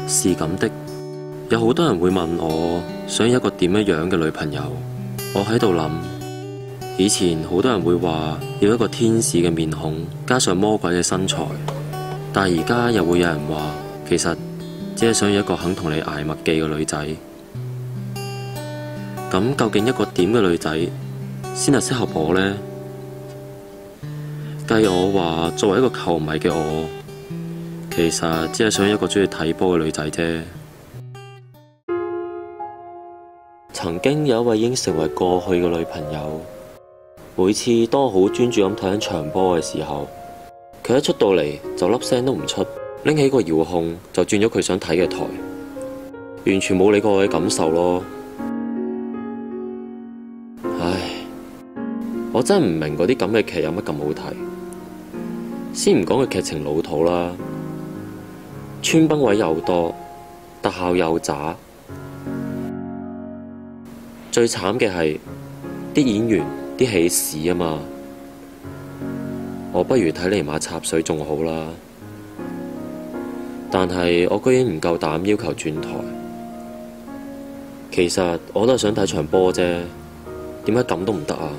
是咁的，有好多人會問我想要一個點樣嘅女朋友。我喺度諗，以前好多人會話要一個天使嘅面孔，加上魔鬼嘅身材，但係而家又會有人話，其實只係想要一個肯同你捱麥記嘅女仔。咁究竟一個點嘅女仔先係適合我呢？計我話，作為一個球迷嘅我，其實只係想一個鍾意睇波嘅女仔啫。曾經有一位已經成為過去嘅女朋友，每次當我好專注咁睇緊場波嘅時候，佢一出到嚟就粒聲都唔出，拎起個遙控就轉咗佢想睇嘅台，完全冇理過我嘅感受咯。唉，我真係唔明嗰啲咁嘅劇有乜咁好睇。先唔講佢劇情老土啦，穿崩位又多，特效又渣，最慘嘅係啲演員啲戲屎啊嘛，我不如睇尼瑪插水仲好啦。但係我居然唔夠膽要求轉台，其實我都係想睇場波啫，點解咁都唔得啊？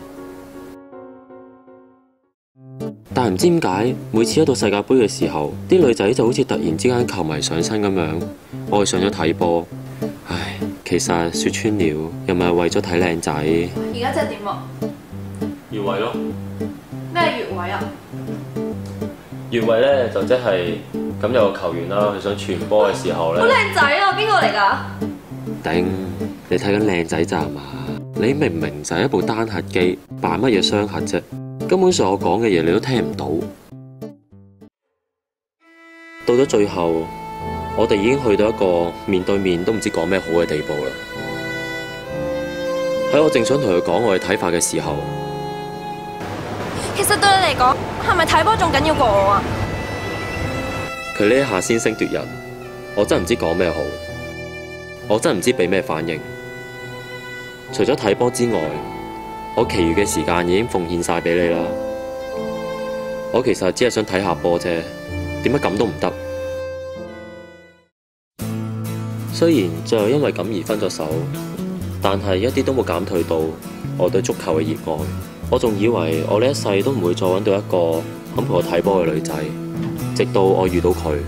但係唔知點解，每次一到世界盃嘅時候，啲女仔就好似突然之間球迷上身咁樣，愛上咗睇波。唉，其實說穿了，又咪係為咗睇靚仔。而家即係點喎？越位咯。咩越位啊？越位咧就即係咁有個球員啦，佢想傳波嘅時候咧。好靚仔啊！邊個嚟㗎？頂，你睇緊靚仔咋嘛？你明明就係一部單核機，扮乜嘢雙核啫？根本上我講嘅嘢你都聽唔到。到咗最後，我哋已經去到一個面對面都唔知講咩好嘅地步啦。喺我正想同佢講我嘅睇法嘅時候，其實對你嚟講，係咪睇波仲緊要過我啊？佢呢一下先聲奪人，我真係唔知講咩好，我真係唔知俾咩反應。除咗睇波之外，我其餘嘅時間已經奉獻晒俾你啦。我其實只係想睇下波啫，點解咁都唔得？雖然最後因為咁而分咗手，但係一啲都冇減退到我對足球嘅熱愛。我仲以為我呢一世都唔會再揾到一個肯陪我睇波嘅女仔，直到我遇到佢。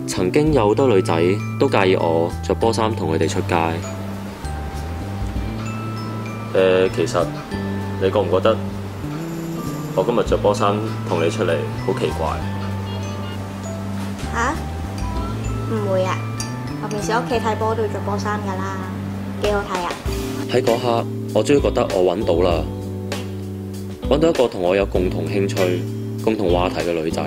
曾經有好多女仔都介意我着波衫同佢哋出街。其實你覺唔覺得我今日着波衫同你出嚟好奇怪？吓？唔會啊！我平時屋企睇波都要着波衫噶啦，幾好睇啊！喺嗰刻，我終於覺得我揾到啦，揾到一個同我有共同興趣、共同話題嘅女仔。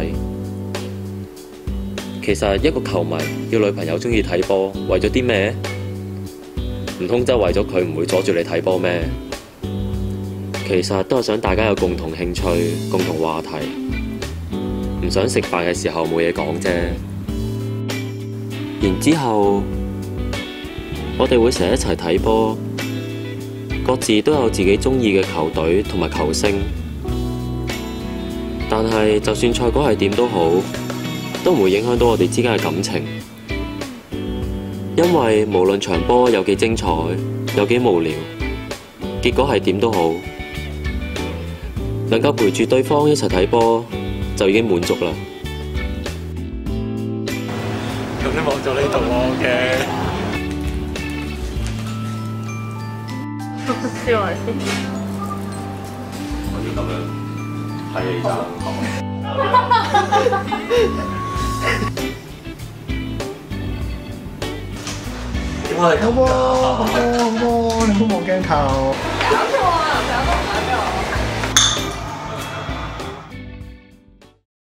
其實一個球迷要女朋友鍾意睇波，為咗啲咩？唔通真係為咗佢唔會阻住你睇波咩？其實都係想大家有共同興趣、共同話題，唔想食飯嘅時候冇嘢講啫。然之後，我哋會成日一齊睇波，各自都有自己鍾意嘅球隊同埋球星。但係就算賽果係點都好，都唔會影響到我哋之間嘅感情。因為無論場波有幾精彩，有幾無聊，結果係點都好，能夠陪住對方一齊睇波就已經滿足啦。咁你望咗呢度嘅，笑埋先。我要咁樣睇你就好波，好波，好波，你好望鏡頭。